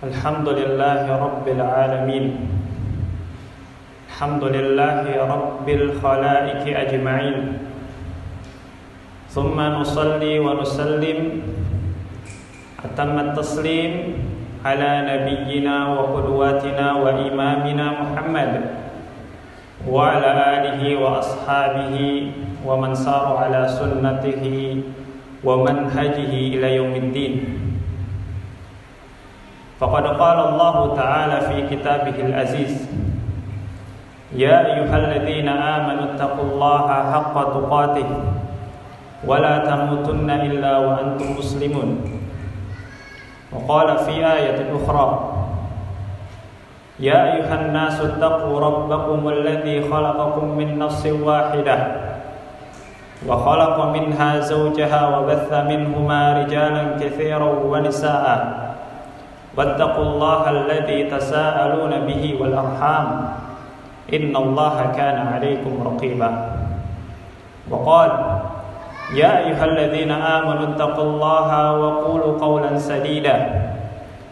Alhamdulillahi Rabbil Alamin. Alhamdulillahi Rabbil Khalaiqi ajma'in. Thumma nusalli wa nusallim atammat taslim ala nabiyyina wa qudwatina wa imamina Muhammad wa ala alihi wa ashabihi wa man sara ala sunnatihi wa manhajihi ila yaumiddin. Faqad qala Allah Ta'ala fi kitabihil aziz, ya ayyuhalladzina amanu taqullaha haqqa tuqatih wa la tamutunna illa wa antum muslimun. Wa qala fi ayatin ukhra, ya ayyuhan nasu taqu rabbakumul ladzi khalaqakum min nafsin wahidah wa khalaqa minha zawjaha wa batha minhuma rijalan katsiran wa nisaa'a wattaqullaha alladzi tasaaluna bihi wal arham innallaha kana 'alaikum raqiba. Wa qala ya ayyuhalladzina amanu taqullaha wa qulu qawlan sadida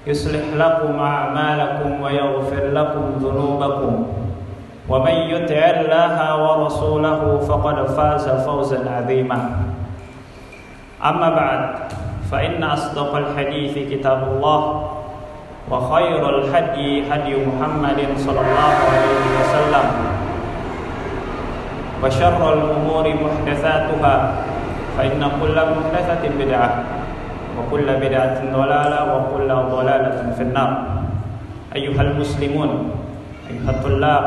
yuslih lakum a'malakum wa yaghfir lakum dhunubakum wa man yuti'illaha wa rasulahu faqad faza fawzan 'azima. Amma ba'd, fa inna asdaqal hadithi kitabullah wa khairul hadi hadi Muhammadin sallallahu alaihi wasallam wa syarrul umuri muhdatsatuha fa inna kulla muhdatsatin bid'ah wa kulla bid'atin dhalalah wa kulla dhalalatin finnar. Ayyuhal muslimun, ayyuhat thullab,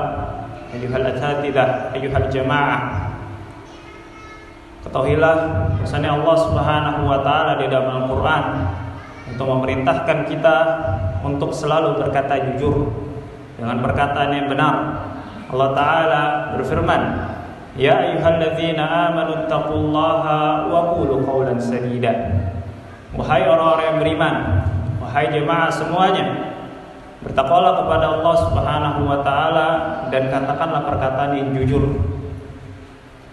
ayyuhal asatidzah, ayyuhal jamaah, ketahuilah bahwasanya Allah Subhanahu wa taala di dalam Al-Qur'an untuk memerintahkan kita untuk selalu berkata jujur dengan perkataan yang benar. Allah Ta'ala berfirman, ya ayyuhalladzina amanu taqullaha wa qulu qawlan sadida. Wahai orang-orang yang beriman, wahai jemaah semuanya, bertakwalah kepada Allah Subhanahu wa taala dan katakanlah perkataan yang jujur.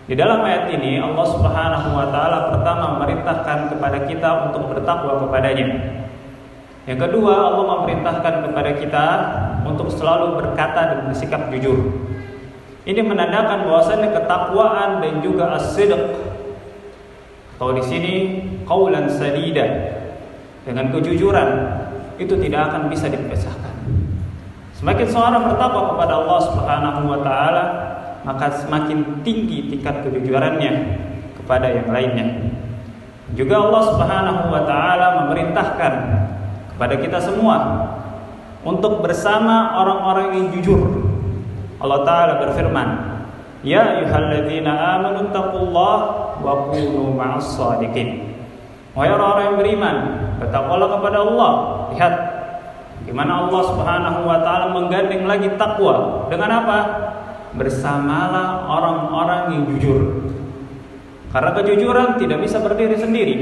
Di dalam ayat ini Allah Subhanahu wa taala pertama memerintahkan kepada kita untuk bertakwa kepadanya. Yang kedua, Allah memerintahkan kepada kita untuk selalu berkata dan bersikap jujur. Ini menandakan bahwasanya ketakwaan dan juga as-sidq, atau di sini qaulan sadida, dengan kejujuran itu tidak akan bisa dipisahkan. Semakin seorang bertakwa kepada Allah Subhanahu wa taala, maka semakin tinggi tingkat kejujurannya kepada yang lainnya. Juga Allah Subhanahu wa taala memerintahkan kepada kita semua untuk bersama orang-orang yang jujur. Allah Ta'ala berfirman, ya ayyuhalladzina amanu taqullaha wa kunu ma'as shadiqin. Wahai orang-orang yang beriman, bertakwalah kepada Allah. Lihat bagaimana Allah Subhanahu wa taala menggandeng lagi takwa dengan apa? Bersamalah orang-orang yang jujur. Karena kejujuran tidak bisa berdiri sendiri.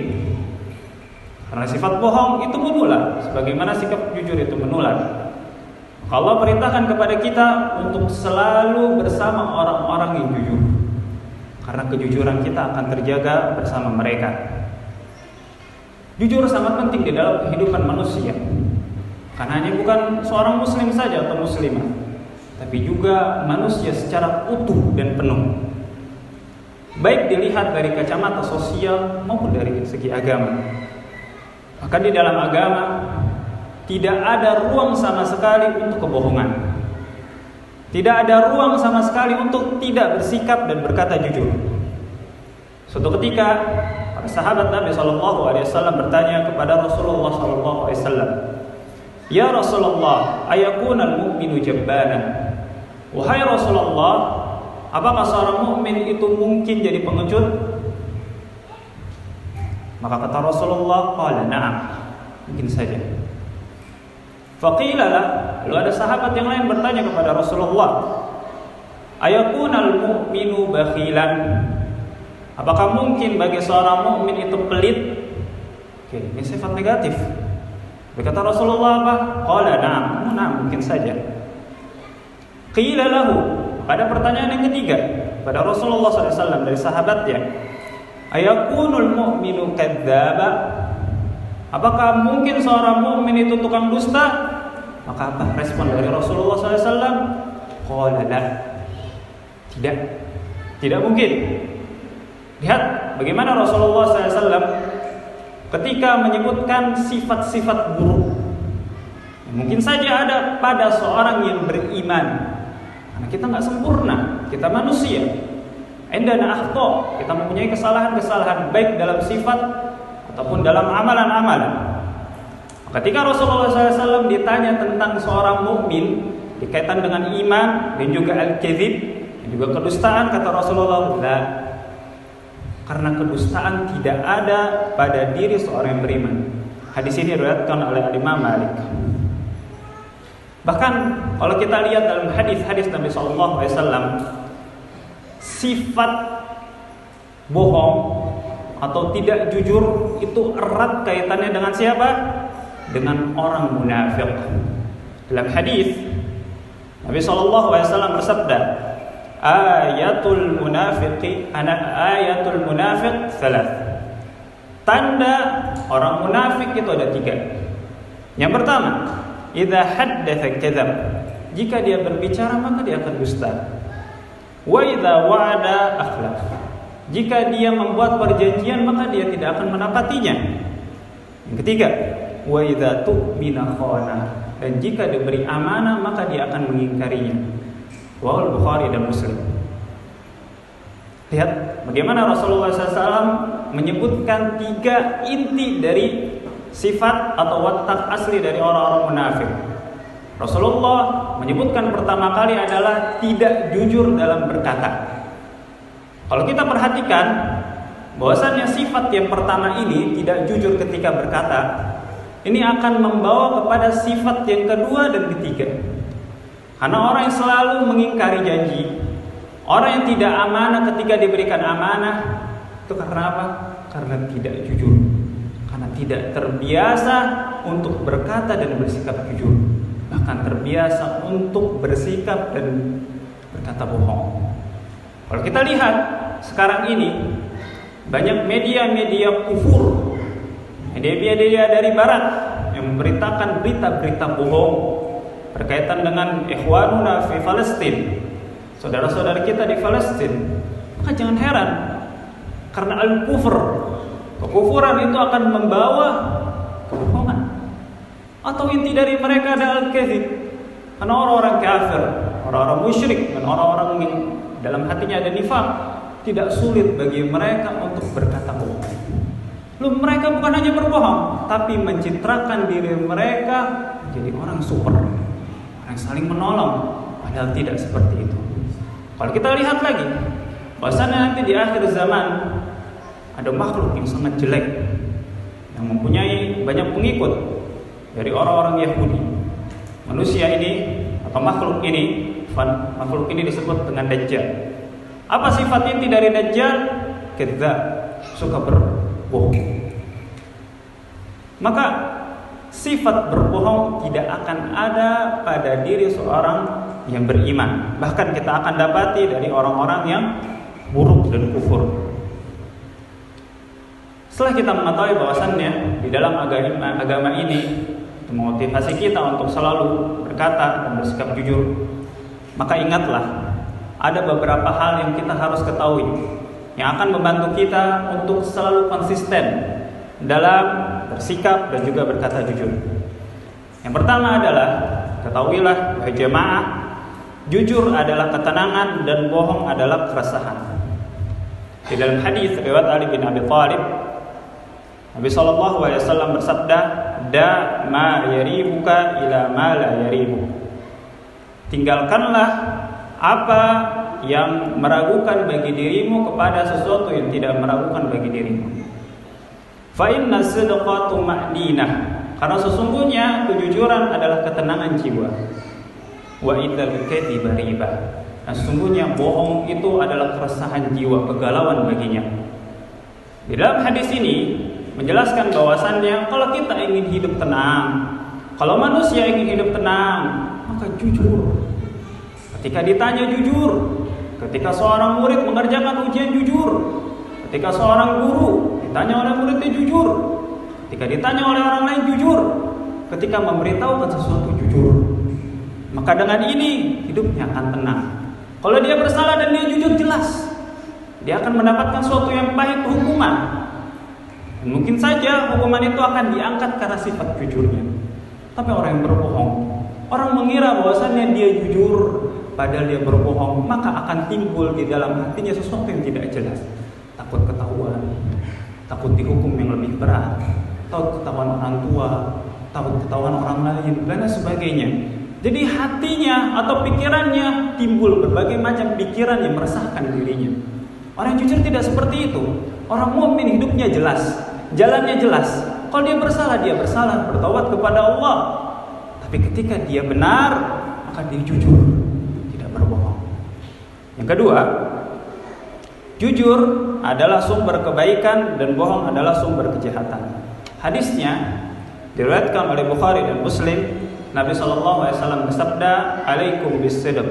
Karena sifat bohong itu menular, sebagaimana sikap jujur itu menular. Allah perintahkan kepada kita untuk selalu bersama orang-orang yang jujur, karena kejujuran kita akan terjaga bersama mereka. Jujur sangat penting di dalam kehidupan manusia, karena hanya bukan seorang muslim saja atau muslimah, tapi juga manusia secara utuh dan penuh, baik dilihat dari kacamata sosial maupun dari segi agama. Maka di dalam agama tidak ada ruang sama sekali untuk kebohongan. Tidak ada ruang sama sekali untuk tidak bersikap dan berkata jujur. Suatu ketika para sahabat Nabi SAW bertanya kepada Rasulullah SAW, ya Rasulullah, ayakunal mu'minu jabbana. Wahai Rasulullah, apakah seorang mukmin itu mungkin jadi pengecut? Maka kata Rasulullah, qala na'am, mungkin saja. Faqilalah, lalu ada sahabat yang lain bertanya kepada Rasulullah, ayakunal mu'minu bakhilan. Apakah mungkin bagi seorang mukmin itu pelit? Oke, ini sifat negatif. Berkata Rasulullah apa? Qala na'am, mungkin saja. Qila lahu, ada pertanyaan yang ketiga pada Rasulullah SAW dari sahabatnya, ayakunul mu'minu kadzdzaba. Apakah mungkin seorang mukmin itu tukang dusta? Maka apa respon dari Rasulullah SAW? Qala la. Tidak mungkin. Lihat bagaimana Rasulullah SAW ketika menyebutkan sifat-sifat buruk. Mungkin saja ada pada seorang yang beriman. Karena kita nggak sempurna, kita manusia. Indana akhta, kita mempunyai kesalahan-kesalahan baik dalam sifat ataupun dalam amalan-amalan. Ketika Rasulullah SAW ditanya tentang seorang mukmin dikaitan dengan iman dan juga al-kadzib dan juga kedustaan, kata Rasulullah, la. Karena kedustaan tidak ada pada diri seorang yang beriman. Hadis ini diriwayatkan oleh Imam Malik. Bahkan kalau kita lihat dalam hadis-hadis Nabi SAW, sifat bohong atau tidak jujur itu erat kaitannya dengan siapa? Dengan orang munafik. Dalam hadis Nabi SAW bersabda, ayatul munafiq salat. Tanda orang munafik itu ada 3. Yang pertama, idza haddatsa kadzab. Jika dia berbicara maka dia akan dusta. Wa idza wa'ada akhlaf. Jika dia membuat perjanjian maka dia tidak akan menepatinya. Yang ketiga, wa idza tu'mina khana. Dan jika diberi amanah maka dia akan mengingkarinya. Riwayat Bukhari dan Muslim. Lihat bagaimana Rasulullah SAW menyebutkan 3 inti dari sifat atau watak asli dari orang-orang munafik. Rasulullah menyebutkan pertama kali adalah tidak jujur dalam berkata. Kalau kita perhatikan bahwasannya sifat yang pertama ini tidak jujur ketika berkata, ini akan membawa kepada sifat yang kedua dan ketiga. Karena orang yang selalu mengingkari janji, orang yang tidak amanah ketika diberikan amanah, itu karena apa? Karena tidak jujur. Karena tidak terbiasa untuk berkata dan bersikap jujur. Bahkan terbiasa untuk bersikap dan berkata bohong. Kalau kita lihat sekarang ini banyak media-media kufur, media-media dari barat yang memberitakan berita-berita bohong berkaitan dengan ikhwanuna fi Palestina, saudara-saudara kita di Palestina. Maka jangan heran, karena al-kufur, kekufuran itu akan membawa kebohongan. Atau inti dari mereka ada al-kadzib. Karena orang-orang kafir, orang-orang musyrik, dan orang-orang yang dalam hatinya ada nifaq, tidak sulit bagi mereka untuk berkata bohong. Lalu mereka bukan hanya berbohong, tapi mencitrakan diri mereka menjadi orang super, orang yang saling menolong, padahal tidak seperti itu. Kalau kita lihat lagi, bahwasanya nanti di akhir zaman ada makhluk yang sangat jelek, yang mempunyai banyak pengikut dari orang-orang Yahudi. Manusia ini atau makhluk ini disebut dengan Dajjal. Apa sifat inti dari Dajjal? Kadzdzab, suka berbohong. Maka sifat berbohong tidak akan ada pada diri seorang yang beriman. Bahkan kita akan dapati dari orang-orang yang buruk dan kufur. Setelah kita mengetahui bahwasannya di dalam agama ini memotivasi kita untuk selalu berkata dan bersikap jujur, maka ingatlah ada beberapa hal yang kita harus ketahui yang akan membantu kita untuk selalu konsisten dalam bersikap dan juga berkata jujur. Yang pertama adalah ketahuilah wahai jemaah, jujur adalah ketenangan dan bohong adalah keresahan. Di dalam hadis riwayat Ali bin Abi Thalib, Nabi SAW bersabda, "Da ma yaribuka ila ma la yaribu." Tinggalkanlah apa yang meragukan bagi dirimu kepada sesuatu yang tidak meragukan bagi dirimu. Fa inna sidqa tuma'ninah. Karena sesungguhnya kejujuran adalah ketenangan jiwa. Wa idzal kadhiba riba. Nah, sesungguhnya bohong itu adalah keresahan jiwa, kegalauan baginya. Di dalam hadis ini menjelaskan bahwasannya kalau kita ingin hidup tenang, kalau manusia ingin hidup tenang, maka jujur. Ketika ditanya jujur, ketika seorang murid mengerjakan ujian jujur, ketika seorang guru ditanya oleh muridnya jujur, Ketika ditanya oleh orang lain jujur, ketika memberitahukan sesuatu jujur, maka dengan ini hidupnya akan tenang. Kalau dia bersalah dan dia jujur, jelas dia akan mendapatkan sesuatu yang baik, hukuman. Dan mungkin saja hukuman itu akan diangkat karena sifat jujurnya. Tapi orang yang berbohong, orang mengira bahwasannya dia jujur, padahal dia berbohong, maka akan timbul di dalam hatinya sesuatu yang tidak jelas. Takut ketahuan, takut dihukum yang lebih berat, takut ketahuan orang tua, takut ketahuan orang lain, dan sebagainya. Jadi hatinya atau pikirannya timbul berbagai macam pikiran yang meresahkan dirinya. Orang yang jujur tidak seperti itu. Orang mukmin hidupnya jelas, jalannya jelas. Kalau dia bersalah, bertaubat kepada Allah. Tapi ketika dia benar, maka dia jujur, tidak berbohong. Yang kedua, jujur adalah sumber kebaikan dan bohong adalah sumber kejahatan. Hadisnya diriwayatkan oleh Bukhari dan Muslim. Nabi SAW bersabda, "Alaikum bis-sidq."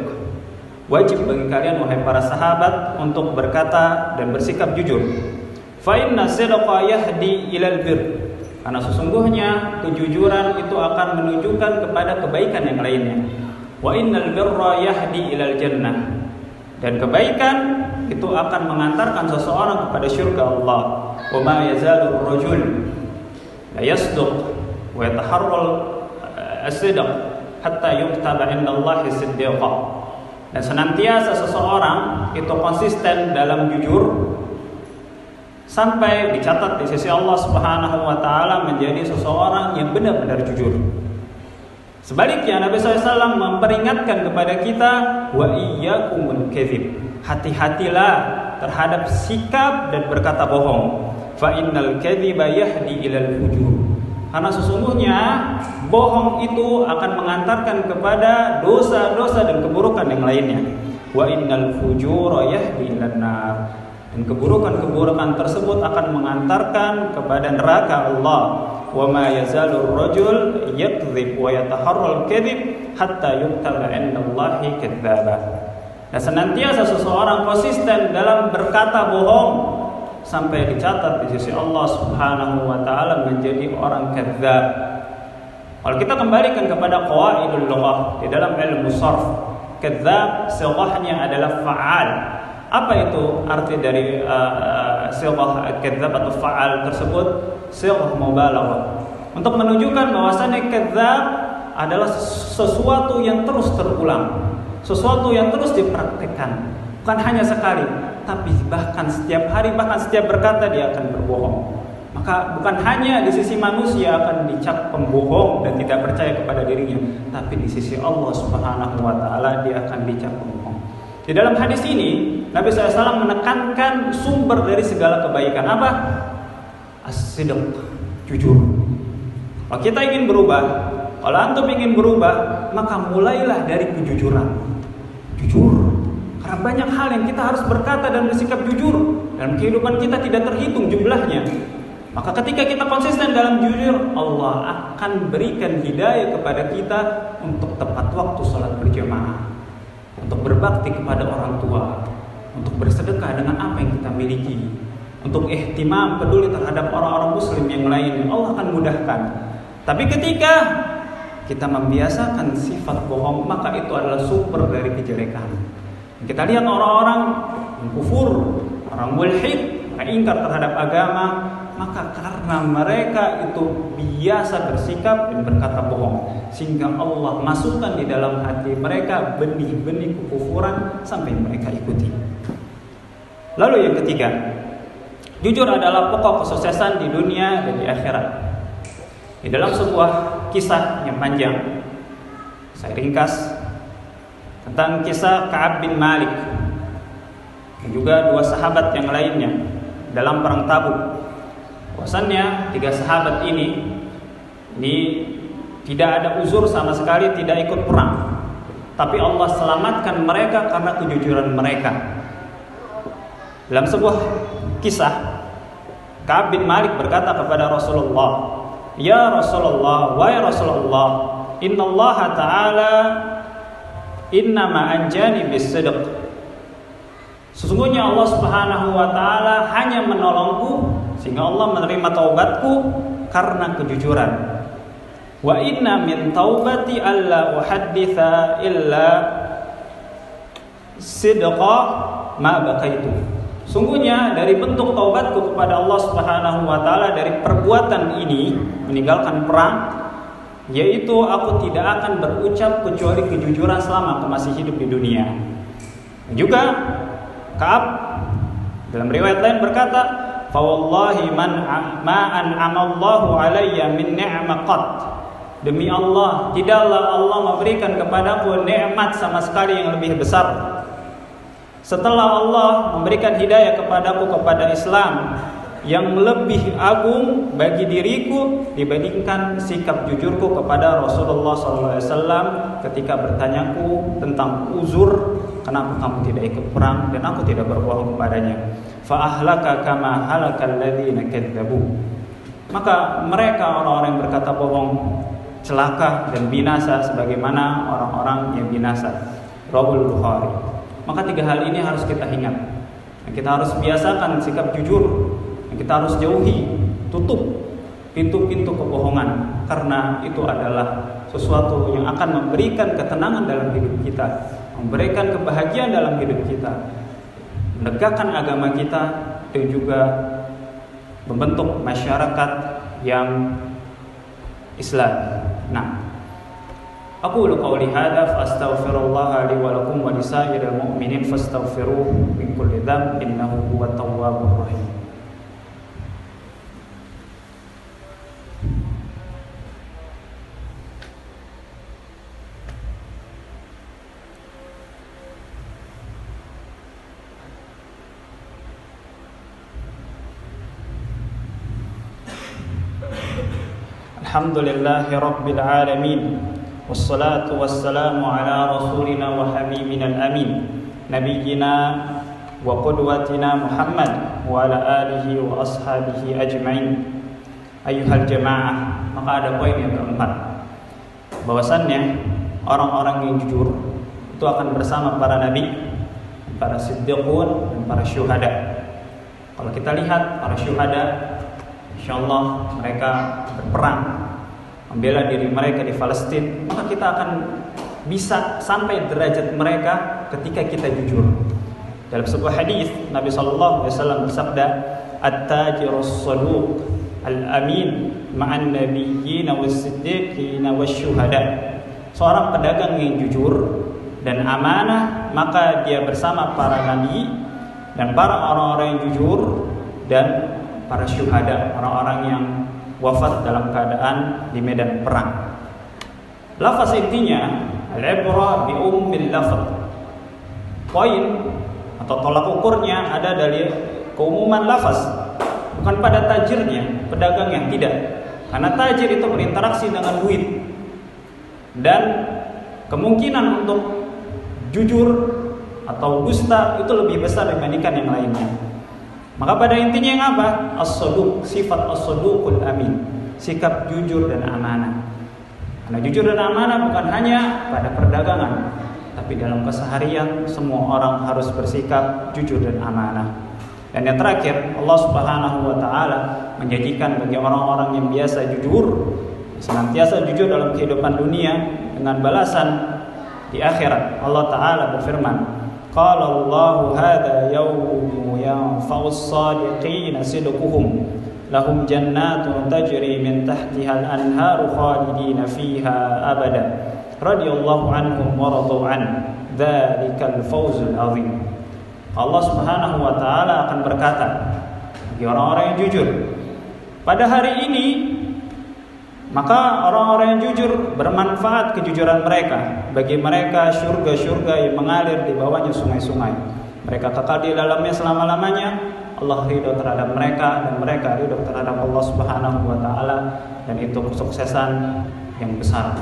Wajib bagi kalian wahai para sahabat untuk berkata dan bersikap jujur. Fa inna sidqa yahdi ilal bir. Karena sesungguhnya kejujuran itu akan menunjukkan kepada kebaikan yang lainnya. Wa innal birra yahdi ilal jannah. Dan kebaikan itu akan mengantarkan seseorang kepada surga Allah. Wa ma yazalu ar-rajul la yasduq wa yataharral as-sidq hatta yuktaba indallahi siddiqa. Dan senantiasa seseorang itu konsisten dalam jujur sampai dicatat di sisi Allah Subhanahu wa taala menjadi seseorang yang benar-benar jujur. Sebaliknya Nabi SAW memperingatkan kepada kita, wa iyyakumul kadzib. Hati-hatilah terhadap sikap dan berkata bohong. Fa innal kadziba yahdi ilal fujur. Karena sesungguhnya bohong itu akan mengantarkan kepada dosa-dosa dan keburukan yang lainnya. Wa innal fujura yahdi ilan nar. Dan keburukan-keburukan tersebut akan mengantarkan kepada neraka Allah. Wa ma yazalur rajul yakdzib wa yataharral kadzib hatta yuktaba 'indallahi kadzdzaba. Dan senantiasa seseorang konsisten dalam berkata bohong sampai dicatat di sisi Allah Subhanahu wa taala menjadi orang kadzdzab. Kalau kita kembalikan kepada qawaidul lughah di dalam ilmu sharf, kadzdzab sighahnya adalah fa'al. Apa itu arti dari sighah kadzdzab atau fa'al tersebut? Sighah mubalaghah. Untuk menunjukkan bahwasannya kadzdzab adalah sesuatu yang terus terulang, sesuatu yang terus dipraktikkan, bukan hanya sekali, tapi bahkan setiap hari, bahkan setiap berkata dia akan berbohong. Maka bukan hanya di sisi manusia akan dicap pembohong dan tidak percaya kepada dirinya, tapi di sisi Allah Subhanahu wa taala dia akan dicap pembohong. Di dalam hadis ini Nabi SAW menekankan sumber dari segala kebaikan apa? As-sidq, jujur. Kalau kita ingin berubah, kalau antum ingin berubah, maka mulailah dari kejujuran. Jujur. Karena banyak hal yang kita harus berkata dan bersikap jujur. Dalam kehidupan kita tidak terhitung jumlahnya. Maka ketika kita konsisten dalam jujur, Allah akan berikan hidayah kepada kita untuk tepat waktu sholat berjamaah, untuk berbakti kepada orang tua, untuk bersedekah dengan apa yang kita miliki, untuk ihtimam, peduli terhadap orang-orang muslim yang lain. Allah akan mudahkan. Tapi ketika kita membiasakan sifat bohong, maka itu adalah sumber dari kejelekan. Kita lihat orang-orang yang kufur, orang mulhid, orang ingkar terhadap agama, maka karena mereka itu biasa bersikap dan berkata bohong, sehingga Allah masukkan di dalam hati mereka benih-benih kekufuran sampai mereka ikuti. Lalu yang ketiga, jujur adalah pokok kesuksesan di dunia dan di akhirat. Di dalam sebuah kisah yang panjang, saya ringkas tentang kisah Ka'ab bin Malik dan juga dua sahabat yang lainnya dalam perang Tabuk. Bahwasannya tiga sahabat ini tidak ada uzur sama sekali, tidak ikut perang, tapi Allah selamatkan mereka karena kejujuran mereka. Dalam sebuah kisah, Ka'ab bin Malik berkata kepada Rasulullah, "Ya Rasulullah, wahai Rasulullah, innallaha ta'ala innama anjani bis-sidq." Sesungguhnya Allah Subhanahu wa taala hanya menolongku sehingga Allah menerima taubatku karena kejujuran. Wa inna min taubati alla uhadditha illa sidqa ma baqaitu. Sungguhnya dari bentuk taubatku kepada Allah Subhanahu wa taala dari perbuatan ini, meninggalkan perang, yaitu aku tidak akan berucap kecuali kejujuran selama aku masih hidup di dunia. Dan juga Ka'ab dalam riwayat lain berkata, "Fa wallahi ma an'amallahu alayya min ni'ma qat." Demi Allah, tidaklah Allah memberikan kepadaku nikmat sama sekali yang lebih besar setelah Allah memberikan hidayah kepadaku kepada Islam yang lebih agung bagi diriku dibandingkan sikap jujurku kepada Rasulullah SAW ketika bertanyaku tentang uzur, kenapa kamu tidak ikut perang dan aku tidak berbohong kepadanya. Fa ahlaka kama halakal ladzina kadzdzabu. Maka mereka orang-orang yang berkata bohong celaka dan binasa sebagaimana orang-orang yang binasa. Rawahul Bukhari. Maka tiga hal ini harus kita ingat. Kita harus biasakan sikap jujur. Kita harus jauhi, tutup pintu-pintu kebohongan, karena itu adalah sesuatu yang akan memberikan ketenangan dalam hidup kita, memberikan kebahagiaan dalam hidup kita, menegakkan agama kita, dan juga membentuk masyarakat yang Islam. Nah, aqulu qawli hadza fa astaghfirullah li wa lakum wa lisairil mu'minin fastaghfiruhu min kulli dhanbin innahu huwat tawwabur rahim. Alhamdulillahi Rabbil Alamin. Wassalatu wassalamu ala rasulina wa habibina al-amin nabiyyina wa qudwatina Muhammad wa ala alihi wa ashabihi ajma'in. Ayyuhal jamaah, maka ada poin yang keempat, bahwasannya orang-orang yang jujur itu akan bersama para nabi, para siddiqun, dan para syuhada. Kalau kita lihat para syuhada, insyaallah mereka berperang membela diri mereka di Palestina, maka kita akan bisa sampai derajat mereka ketika kita jujur. Dalam sebuah hadis Nabi sallallahu alaihi wasallam bersabda, "At-tajirus saduq al-amin ma'an nabiyyin was-siddiqin wasyuhada." Seorang pedagang yang jujur dan amanah, maka dia bersama para nabi dan para orang-orang yang jujur dan para syuhada, orang-orang yang wafat dalam keadaan di medan perang. Lafaz intinya al-ibrah bi ummil lafaz. Poin atau tolak ukurnya ada dari keumuman lafaz, bukan pada tajirnya, pedagang yang tidak. Karena tajir itu berinteraksi dengan duit, dan kemungkinan untuk jujur atau dusta itu lebih besar dibandingkan yang lainnya. Maka pada intinya yang apa? As-saduq, sifat as-saduqul amin, sikap jujur dan amanah. Karena jujur dan amanah bukan hanya pada perdagangan, tapi dalam keseharian semua orang harus bersikap jujur dan amanah. Dan yang terakhir, Allah Subhanahu wa taala menjanjikan bagi orang-orang yang biasa jujur, senantiasa jujur dalam kehidupan dunia dengan balasan di akhirat. Allah taala berfirman, qala Allahu hadza yawmu yanfa'us shadiqina sidquhum lahum jannatun tajri min tahtiha al-anharu khalidina fiha abada radhiyallahu anhum wa radu an dzalikal fawzul azim. Allah Subhanahu wa taala akan berkata bagi orang-orang yang jujur pada hari ini, maka orang-orang yang jujur bermanfaat kejujuran mereka. Bagi mereka syurga-syurga yang mengalir di bawahnya sungai-sungai. Mereka kekal di dalamnya selama-lamanya. Allah ridho terhadap mereka dan mereka ridho terhadap Allah Subhanahu wa taala, dan itu kesuksesan yang besar.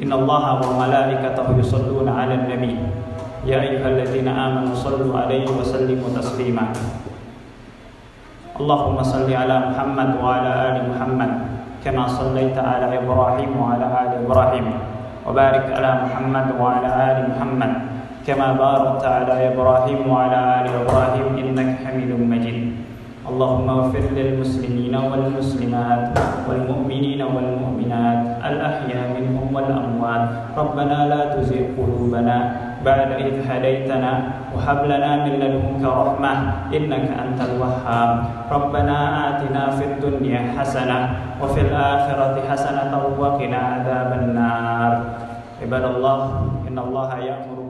Innallaha wa malaikatahu yusholluna 'alan nabi. Ya ayyuhalladzina amanu shallu 'alaihi wa sallimu taslima. Allahumma shalli 'ala Muhammad wa 'ala ali Muhammad كما صليت على إبراهيم وعلى آل إبراهيم وبارك على محمد وعلى آل محمد كما باركت على إبراهيم وعلى آل إبراهيم إنك حميد مجيد اللهم اغفر واغفر للمسلمين والمسلمات والمؤمنين والمؤمنات الأحياء منهم والأموات ربنا لا تزغ قلوبنا بعد إذ هديتنا وهب لنا من لدنك رحمة إنك أنت الوهاب ربنا آتنا في الدنيا حسنة وفي الآخرة حسنة وقنا عذاب النار عباد الله إن الله يأمر